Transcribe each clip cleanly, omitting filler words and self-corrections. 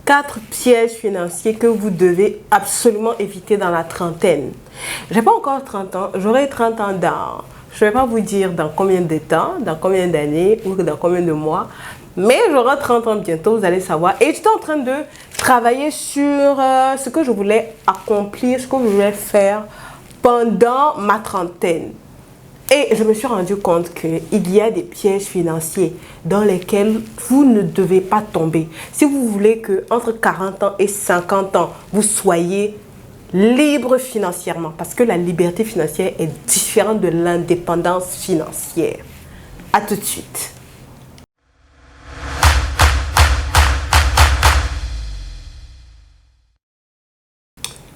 4 pièges financiers que vous devez absolument éviter dans la trentaine. J'ai pas encore 30 ans, j'aurai 30 ans dans, je vais pas vous dire dans combien de temps, dans combien d'années ou dans combien de mois, mais j'aurai 30 ans bientôt, vous allez savoir. Et j'étais en train de travailler sur ce que je voulais accomplir, ce que je voulais faire pendant ma trentaine. Et je me suis rendu compte qu'il y a des pièges financiers dans lesquels vous ne devez pas tomber. Si vous voulez que entre 40 ans et 50 ans, vous soyez libre financièrement, parce que la liberté financière est différente de l'indépendance financière. À tout de suite.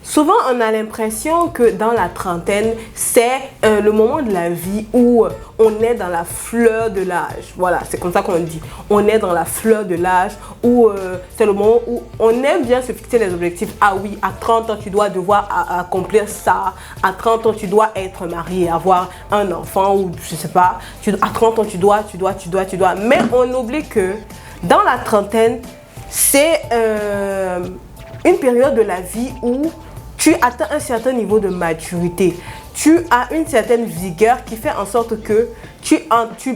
Souvent, on a l'impression que dans la trentaine, c'est le moment de la vie où on est dans la fleur de l'âge. Voilà, c'est comme ça qu'on dit. On est dans la fleur de l'âge où c'est le moment où on aime bien se fixer les objectifs. Ah oui, à 30 ans, tu dois devoir accomplir ça. À 30 ans, tu dois être marié, avoir un enfant ou je sais pas. À 30 ans, tu dois. Mais on oublie que dans la trentaine, c'est une période de la vie où tu atteins un certain niveau de maturité. Tu as une certaine vigueur qui fait en sorte que tu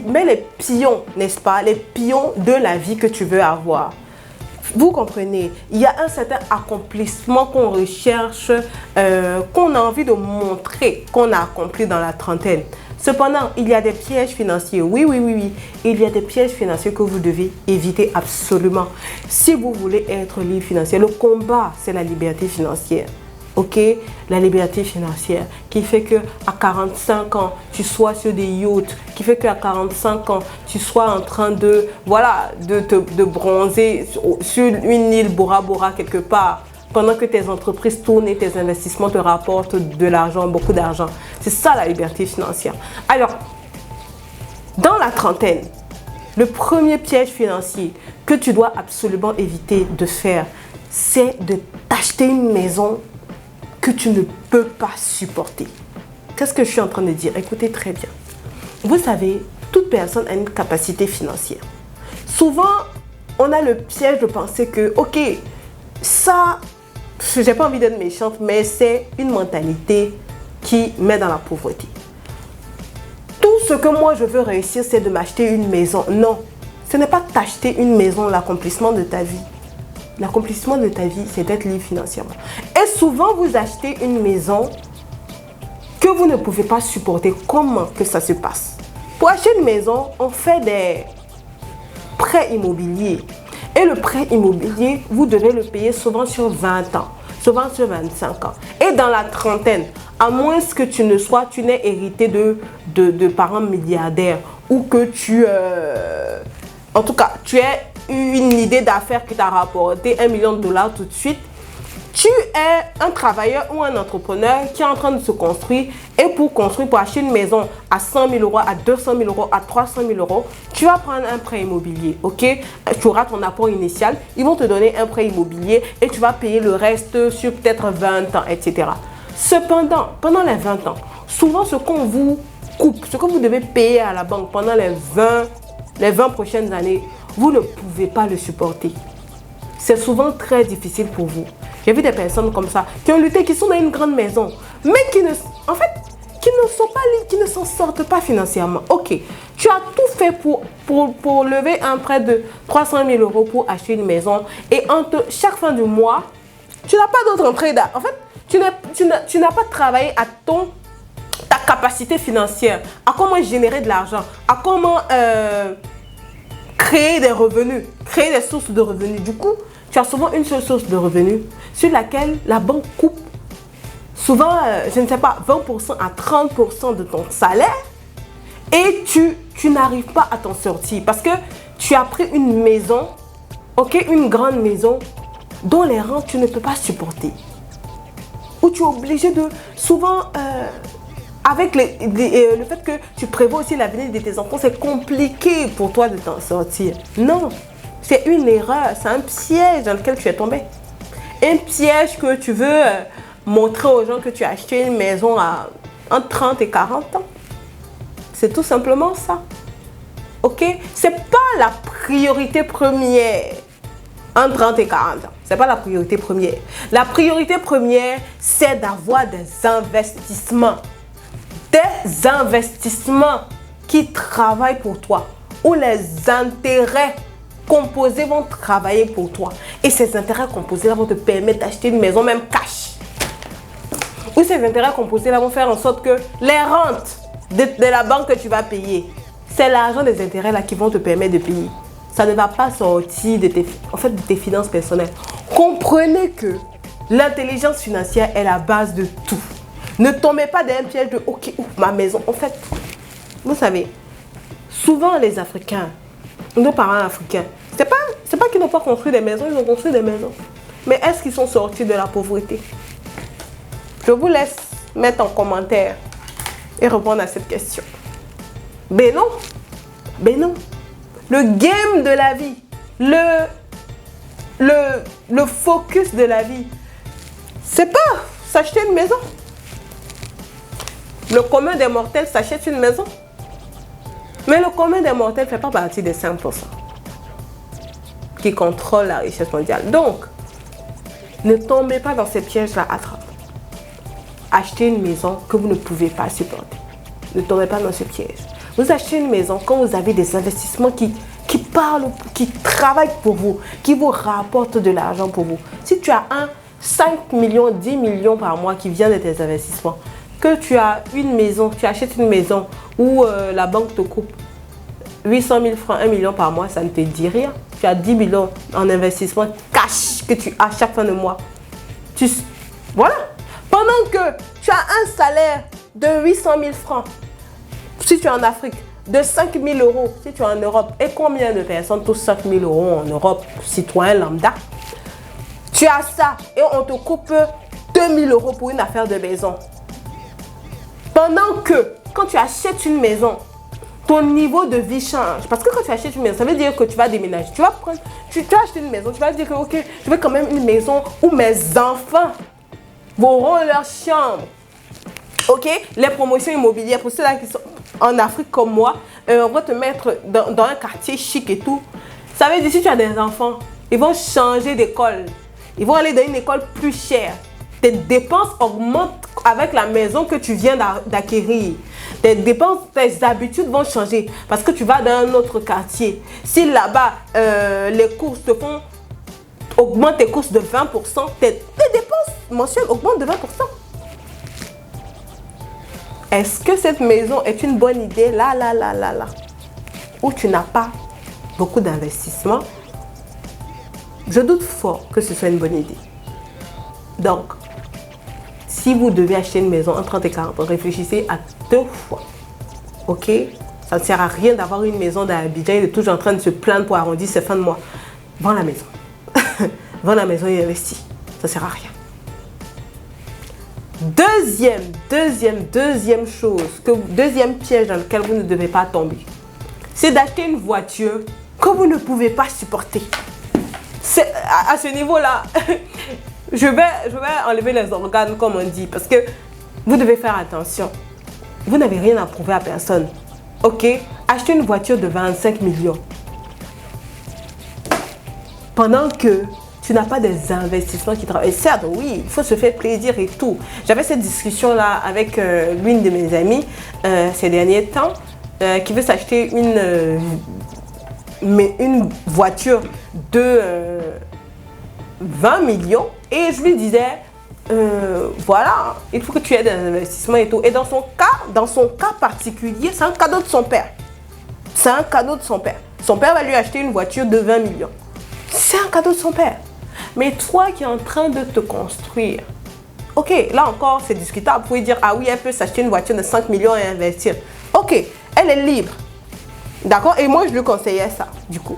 mets les pions, n'est-ce pas? Les pions de la vie que tu veux avoir. Vous comprenez? Il y a un certain accomplissement qu'on recherche, qu'on a envie de montrer qu'on a accompli dans la trentaine. Cependant, il y a des pièges financiers. Oui. Il y a des pièges financiers que vous devez éviter absolument. Si vous voulez être libre financièrement, le combat, c'est la liberté financière. Ok, la liberté financière qui fait que à 45 ans tu sois sur des yachts, qui fait qu'à 45 ans tu sois en train de de bronzer sur une île Bora Bora quelque part pendant que tes entreprises tournent et tes investissements te rapportent de l'argent, beaucoup d'argent. C'est ça la liberté financière. Alors, dans la trentaine, le premier piège financier que tu dois absolument éviter de faire, c'est de t'acheter une maison que tu ne peux pas supporter. Qu'est-ce que je suis en train de dire? Écoutez très bien. Vous savez, toute personne a une capacité financière. Souvent, on a le piège de penser que, ok, ça, j'ai pas envie d'être méchante, mais c'est une mentalité qui met dans la pauvreté. Tout ce que moi je veux réussir, c'est de m'acheter une maison. Non, ce n'est pas t'acheter une maison, l'accomplissement de ta vie. L'accomplissement de ta vie, c'est d'être libre financièrement. Et souvent, vous achetez une maison que vous ne pouvez pas supporter. Comment que ça se passe? Pour acheter une maison, on fait des prêts immobiliers. Et le prêt immobilier, vous devez le payer souvent sur 20 ans, souvent sur 25 ans. Et dans la trentaine, à moins que tu n'aies hérité de parents milliardaires ou que en tout cas, tu aies une idée d'affaires qui t'a rapporté 1 million de dollars tout de suite, tu es un travailleur ou un entrepreneur qui est en train de se construire et pour acheter une maison à 100 000 euros, à 200 000 euros, à 300 000 euros, tu vas prendre un prêt immobilier, ok? Tu auras ton apport initial, ils vont te donner un prêt immobilier et tu vas payer le reste sur peut-être 20 ans, etc. Cependant, pendant les 20 ans, souvent ce qu'on vous coupe, ce que vous devez payer à la banque pendant les 20 prochaines années, vous ne pouvez pas le supporter. C'est souvent très difficile pour vous. J'ai vu des personnes comme ça qui ont lutté, qui sont dans une grande maison, mais qui ne sont pas libres, qui ne s'en sortent pas financièrement. Ok, tu as tout fait pour lever un prêt de 300 000 euros pour acheter une maison et chaque fin du mois, tu n'as pas d'autre entrée. En fait, tu n'as pas travaillé à ta capacité financière, à comment générer de l'argent, à comment créer des revenus, créer des sources de revenus. Du coup, tu as souvent une seule source de revenus sur laquelle la banque coupe souvent, je ne sais pas, 20% à 30% de ton salaire et tu n'arrives pas à t'en sortir parce que tu as pris une maison, ok, une grande maison dont les rentes tu ne peux pas supporter. Ou tu es obligé de souvent... avec le fait que tu prévois aussi l'avenir de tes enfants, c'est compliqué pour toi de t'en sortir. Non, c'est une erreur, c'est un piège dans lequel tu es tombé. Un piège que tu veux montrer aux gens que tu as acheté une maison entre 30 et 40 ans. C'est tout simplement ça. Ok? C'est pas la priorité première. entre 30 et 40 ans. Ce n'est pas la priorité première. La priorité première, c'est d'avoir des investissements. Des investissements qui travaillent pour toi. Où les intérêts composés vont travailler pour toi. Et ces intérêts composés-là vont te permettre d'acheter une maison même cash. Où ces intérêts composés-là vont faire en sorte que les rentes de la banque que tu vas payer, c'est l'argent des intérêts là qui vont te permettre de payer. Ça ne va pas sortir de tes finances personnelles. Comprenez que l'intelligence financière est la base de tout. Ne tombez pas dans un piège de « ok, ma maison ». En fait, vous savez, souvent les Africains, nos parents africains, c'est pas qu'ils n'ont pas construit des maisons, ils ont construit des maisons. Mais est-ce qu'ils sont sortis de la pauvreté? Je vous laisse mettre en commentaire et répondre à cette question. Ben non. Ben non. Le game de la vie, le focus de la vie, c'est pas s'acheter une maison. Le commun des mortels s'achète une maison. Mais le commun des mortels ne fait pas partie des 5% qui contrôlent la richesse mondiale. Donc, ne tombez pas dans ces pièges-là à trempe. Achetez une maison que vous ne pouvez pas supporter. Ne tombez pas dans ce piège. Vous achetez une maison quand vous avez des investissements qui parlent, qui travaillent pour vous, qui vous rapportent de l'argent pour vous. Si tu as 5 millions, 10 millions par mois qui viennent de tes investissements, que tu as une maison, tu achètes une maison où la banque te coupe 800 000 francs, 1 million par mois, ça ne te dit rien. Tu as 10 millions en investissement cash que tu as chaque fin de mois. Voilà. Pendant que tu as un salaire de 800 000 francs, si tu es en Afrique, de 5 000 euros, si tu es en Europe, et combien de personnes touchent 5 000 euros en Europe, citoyen lambda, tu as ça et on te coupe 2 000 euros pour une affaire de maison. Pendant que, quand tu achètes une maison, ton niveau de vie change. Parce que quand tu achètes une maison, ça veut dire que tu vas déménager. Tu vas acheter une maison, tu vas dire que ok, je veux quand même une maison où mes enfants auront leur chambre. Ok, les promotions immobilières, pour ceux-là qui sont en Afrique comme moi, on va te mettre dans un quartier chic et tout. Ça veut dire si tu as des enfants, ils vont changer d'école. Ils vont aller dans une école plus chère. Tes dépenses augmentent avec la maison que tu viens d'acquérir. Tes dépenses, tes habitudes vont changer parce que tu vas dans un autre quartier. Si là-bas, les courses te font augmente tes courses de 20%, tes dépenses mensuelles augmentent de 20%. Est-ce que cette maison est une bonne idée là, où tu n'as pas beaucoup d'investissement? Je doute fort que ce soit une bonne idée. Donc, si vous devez acheter une maison en 30 et 40 ans, réfléchissez à 2 fois. Ok? Ça ne sert à rien d'avoir une maison dans Abidjan et de toujours en train de se plaindre pour arrondir ses fins de mois. Vends la maison. Vends la maison et investis. Ça ne sert à rien. Deuxième piège dans lequel vous ne devez pas tomber, c'est d'acheter une voiture que vous ne pouvez pas supporter. À ce niveau-là, je vais enlever les organes comme on dit parce que vous devez faire attention. Vous n'avez rien à prouver à personne. Ok? Achetez une voiture de 25 millions. Pendant que tu n'as pas des investissements qui travaillent. Certes, oui, il faut se faire plaisir et tout. J'avais cette discussion-là avec l'une de mes amies ces derniers temps qui veut s'acheter une voiture de 20 millions. Et je lui disais, voilà, il faut que tu aies des investissements et tout. Et dans son cas particulier, c'est un cadeau de son père. C'est un cadeau de son père. Son père va lui acheter une voiture de 20 millions. C'est un cadeau de son père. Mais toi qui es en train de te construire, ok, là encore, c'est discutable. Vous pouvez dire, ah oui, elle peut s'acheter une voiture de 5 millions et investir. Ok, elle est libre. D'accord? Et moi, je lui conseillais ça, du coup.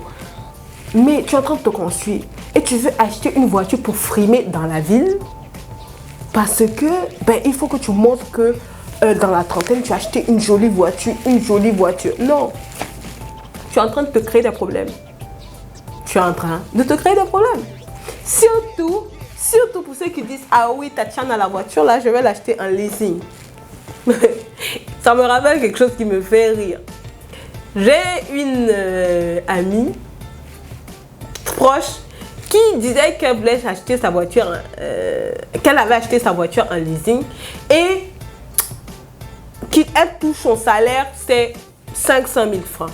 Mais tu es en train de te construire et tu veux acheter une voiture pour frimer dans la ville parce que, il faut que tu montres que dans la trentaine, tu as acheté une jolie voiture. Non. Tu es en train de te créer des problèmes. Tu es en train de te créer des problèmes. Surtout pour ceux qui disent, ah oui, Tatiana, la voiture, là, je vais l'acheter en leasing. Ça me rappelle quelque chose qui me fait rire. J'ai une amie proche qui disait qu'elle voulait acheter sa voiture, qu'elle avait acheté sa voiture en leasing et qu'elle touche son salaire, c'est 500 000 francs.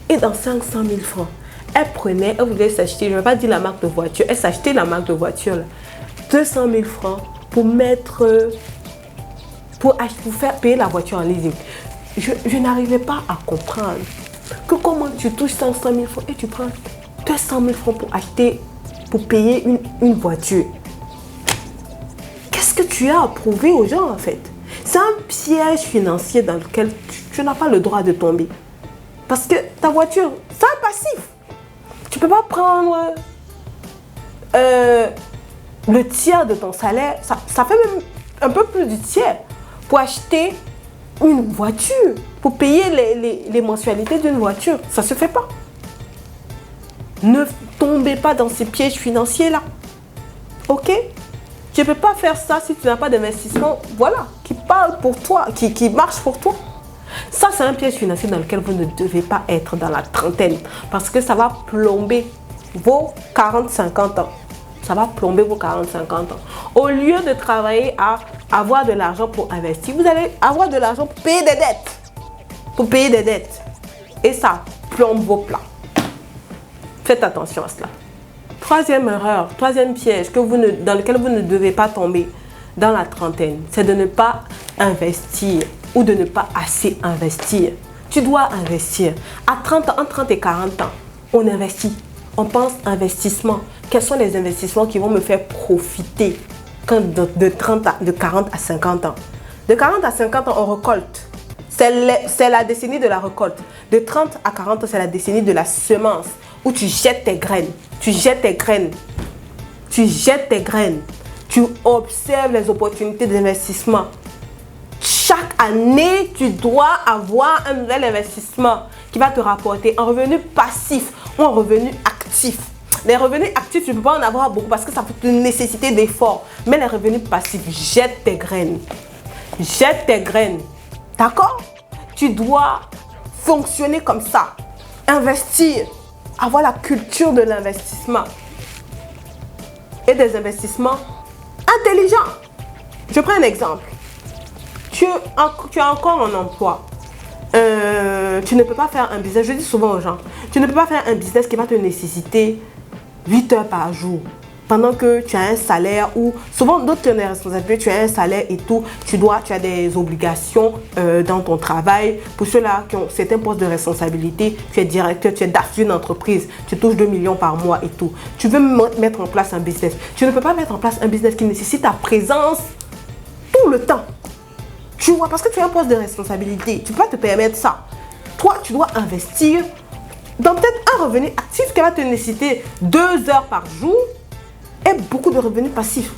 Et dans 500 000 francs, elle voulait s'acheter, je ne vais pas dire la marque de voiture, elle s'achetait la marque de voiture, là, 200 000 francs pour mettre, pour faire payer la voiture en leasing. Je n'arrivais pas à comprendre que comment tu touches 500 000 francs et tu prends 200 000 francs pour acheter, pour payer une voiture. Qu'est-ce que tu as à prouver aux gens en fait? C'est un piège financier dans lequel tu n'as pas le droit de tomber. Parce que ta voiture, c'est un passif. Tu ne peux pas prendre le tiers de ton salaire, ça fait même un peu plus du tiers pour acheter une voiture, pour payer les mensualités d'une voiture. Ça ne se fait pas. Ne tombez pas dans ces pièges financiers-là. Ok? Tu ne peux pas faire ça si tu n'as pas d'investissement, voilà, qui parle pour toi, qui marche pour toi. Ça, c'est un piège financier dans lequel vous ne devez pas être dans la trentaine. Parce que ça va plomber vos 40-50 ans. Ça va plomber vos 40-50 ans. Au lieu de travailler à avoir de l'argent pour investir, vous allez avoir de l'argent pour payer des dettes. Pour payer des dettes. Et ça plombe vos plans. Faites attention à cela. Troisième erreur, troisième piège dans lequel vous ne devez pas tomber dans la trentaine, c'est de ne pas investir ou de ne pas assez investir. Tu dois investir. À 30 ans, entre 30 et 40 ans, on investit. On pense investissement. Quels sont les investissements qui vont me faire profiter de 40 à 50 ans? De 40 à 50 ans, on récolte. C'est la décennie de la récolte. De 30 à 40 ans, c'est la décennie de la semence où tu jettes tes graines. Tu jettes tes graines. Tu jettes tes graines. Tu observes les opportunités d'investissement. Chaque année, tu dois avoir un nouvel investissement qui va te rapporter un revenu passif ou un revenu actif. Les revenus actifs, tu ne peux pas en avoir beaucoup parce que ça peut te nécessiter d'efforts. Mais les revenus passifs, jette tes graines. Jette tes graines. D'accord? Tu dois fonctionner comme ça. Investir. Avoir la culture de l'investissement. Et des investissements intelligents. Je prends un exemple. Tu as encore un emploi. Tu ne peux pas faire un business. Je dis souvent aux gens, tu ne peux pas faire un business qui va te nécessiter 8 heures par jour. Pendant que tu as un salaire ou souvent d'autres tu as des responsabilités, tu as un salaire et tout, tu as des obligations dans ton travail. Pour ceux-là qui ont certains postes de responsabilité, tu es directeur, tu es DAF d'une entreprise, tu touches 2 millions par mois et tout. Tu veux mettre en place un business. Tu ne peux pas mettre en place un business qui nécessite ta présence tout le temps. Tu vois, parce que tu as un poste de responsabilité, tu ne peux pas te permettre ça. Toi, tu dois investir dans peut-être un revenu actif qui va te nécessiter 2 heures par jour et beaucoup de revenus passifs.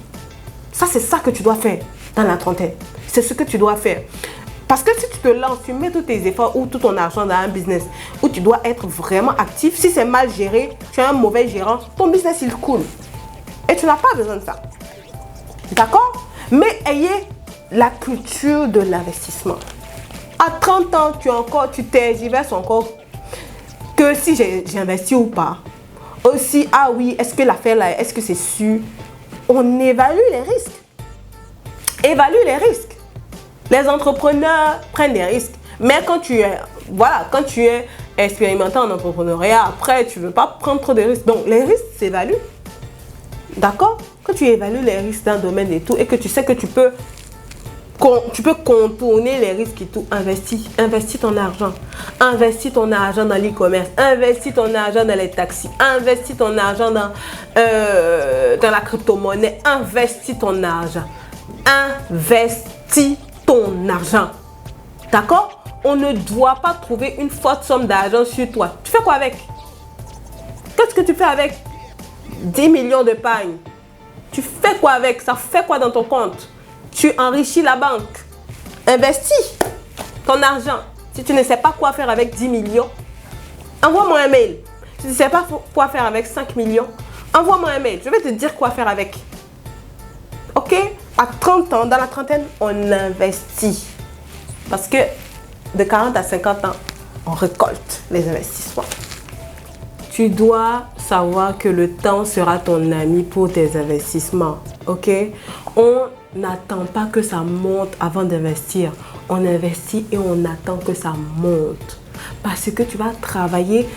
Ça, c'est ça que tu dois faire dans la trentaine. C'est ce que tu dois faire. Parce que si tu te lances, tu mets tous tes efforts ou tout ton argent dans un business où tu dois être vraiment actif, si c'est mal géré, tu es un mauvais gérant, ton business, il coule. Et tu n'as pas besoin de ça. D'accord? Mais ayez la culture de l'investissement. À 30 ans, tu tergiverses encore que si j'ai investi ou pas. Aussi, ah oui, est-ce que l'affaire là, est-ce que c'est sûr? On évalue les risques. Évalue les risques. Les entrepreneurs prennent des risques. Mais quand tu es expérimenté en entrepreneuriat, après, tu ne veux pas prendre trop de risques. Donc, les risques s'évaluent. D'accord? Quand tu évalues les risques d'un domaine et tout, et que tu sais que tu peux contourner les risques et tout, investis ton argent. Investis ton argent dans l'e-commerce. Investis ton argent dans les taxis. Investis ton argent dans la crypto-monnaie. Investis ton argent. Investis ton argent. D'accord? On ne doit pas trouver une forte somme d'argent sur toi. Tu fais quoi avec? Qu'est-ce que tu fais avec 10 millions de pagnes? Tu fais quoi avec? Ça fait quoi dans ton compte? Tu enrichis la banque. Investis ton argent. Si tu ne sais pas quoi faire avec 10 millions, envoie-moi un mail. Si tu ne sais pas quoi faire avec 5 millions, envoie-moi un mail. Je vais te dire quoi faire avec. Ok? À 30 ans, dans la trentaine, on investit. Parce que de 40 à 50 ans, on récolte les investissements. Tu dois savoir que le temps sera ton ami pour tes investissements, ok? On n'attend pas que ça monte avant d'investir. On investit et on attend que ça monte. Parce que tu vas travailler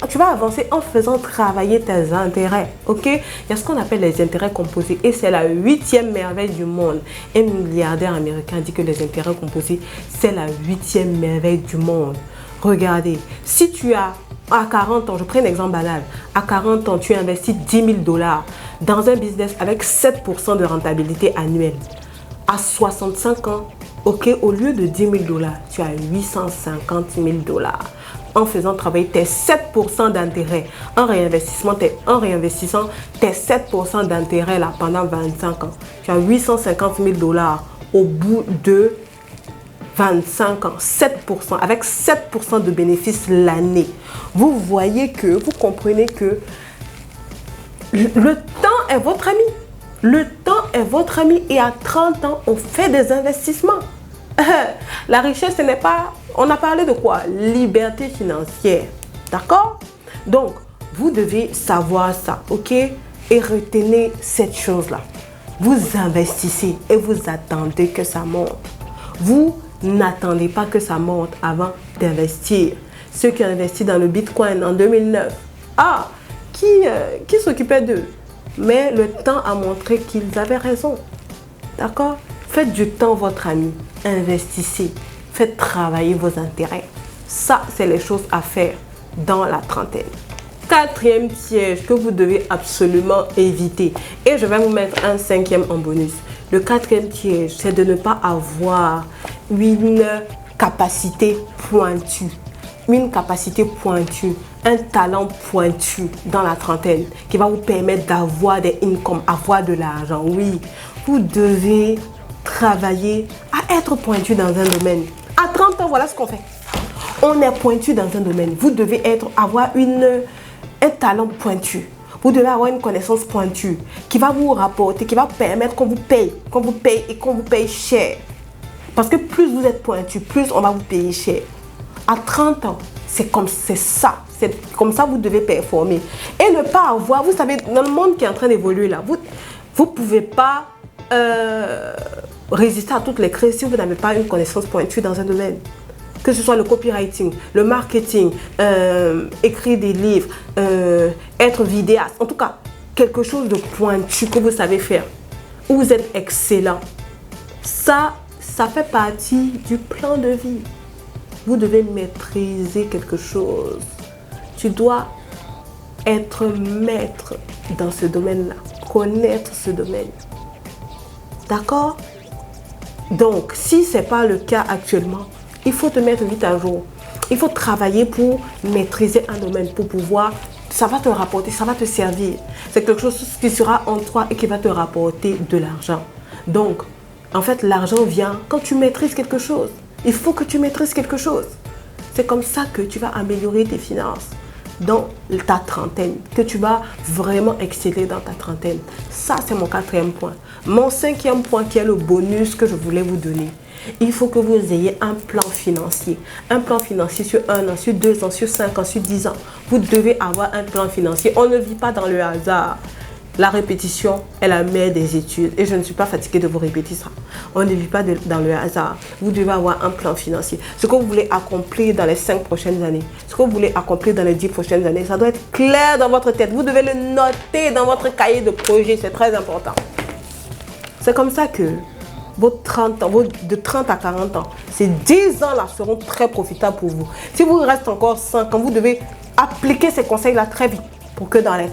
tu vas avancer en faisant travailler tes intérêts, ok? Il y a ce qu'on appelle les intérêts composés et c'est la 8e merveille du monde. Un milliardaire américain dit que les intérêts composés, c'est la 8e merveille du monde. Regardez, si tu as à 40 ans, je prends un exemple banal, à 40 ans, tu investis 10 000 $ dans un business avec 7% de rentabilité annuelle. À 65 ans, ok, au lieu de 10 000 $, tu as 850 000 $ en faisant travailler tes 7% d'intérêt, en réinvestissant tes 7% d'intérêt là pendant 25 ans. Tu as 850 000 $ au bout de 25 ans, 7%, avec 7% de bénéfices l'année. Vous voyez que, vous comprenez que le temps est votre ami. Le temps est votre ami et à 30 ans, on fait des investissements. La richesse, ce n'est pas... On a parlé de quoi? Liberté financière. D'accord? Donc, vous devez savoir ça, ok? Et retenez cette chose-là. Vous investissez et vous attendez que ça monte. Vous n'attendez pas que ça monte avant d'investir. Ceux qui ont investi dans le Bitcoin en 2009, qui s'occupait d'eux? Mais le temps a montré qu'ils avaient raison. D'accord? Faites du temps votre ami. Investissez. Faites travailler vos intérêts. Ça, c'est les choses à faire dans la trentaine. 4e piège que vous devez absolument éviter. Et je vais vous mettre un 5e en bonus. Le 4e piège, c'est de ne pas avoir une capacité pointue. Une capacité pointue, un talent pointu dans la trentaine qui va vous permettre d'avoir des incomes, avoir de l'argent. Oui, vous devez travailler à être pointu dans un domaine. À 30 ans, voilà ce qu'on fait. On est pointu dans un domaine. Vous devez avoir un talent pointu. Vous devez avoir une connaissance pointue qui va vous rapporter, qui va permettre qu'on vous paye et qu'on vous paye cher. Parce que plus vous êtes pointu, plus on va vous payer cher. À 30 ans, c'est comme ça que vous devez performer. Et ne pas avoir, vous savez, dans le monde qui est en train d'évoluer là, vous ne pouvez pas résister à toutes les crises si vous n'avez pas une connaissance pointue dans un domaine. Que ce soit le copywriting, le marketing, écrire des livres, être vidéaste. En tout cas, quelque chose de pointu que vous savez faire. Où vous êtes excellent. Ça fait partie du plan de vie. Vous devez maîtriser quelque chose. Tu dois être maître dans ce domaine-là. Connaître ce domaine. D'accord? Donc, si ce n'est pas le cas actuellement, il faut te mettre vite à jour. Il faut travailler pour maîtriser un domaine, pour pouvoir... Ça va te rapporter, ça va te servir. C'est quelque chose qui sera en toi et qui va te rapporter de l'argent. Donc, en fait, l'argent vient quand tu maîtrises quelque chose. Il faut que tu maîtrises quelque chose. C'est comme ça que tu vas améliorer tes finances dans ta trentaine, que tu vas vraiment exceller dans ta trentaine. Ça, c'est mon 4e point. Mon 5e point qui est le bonus que je voulais vous donner. Il faut que vous ayez un plan financier. Un plan financier sur 1 an, sur 2 ans, sur 5 ans, sur 10 ans. Vous devez avoir un plan financier. On ne vit pas dans le hasard. La répétition est la mère des études. Et je ne suis pas fatiguée de vous répéter ça. On ne vit pas dans le hasard. Vous devez avoir un plan financier. Ce que vous voulez accomplir dans les 5 prochaines années, ce que vous voulez accomplir dans les 10 prochaines années, ça doit être clair dans votre tête. Vous devez le noter dans votre cahier de projet. C'est très important. C'est comme ça que vos 30 ans, de 30 à 40 ans, ces 10 ans-là seront très profitables pour vous. Si vous restez encore 5 ans, vous devez appliquer ces conseils-là très vite pour que dans les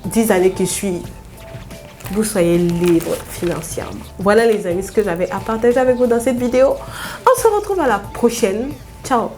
10 années qui suivent, vous soyez libre financièrement. Voilà les amis, ce que j'avais à partager avec vous dans cette vidéo. On se retrouve à la prochaine. Ciao!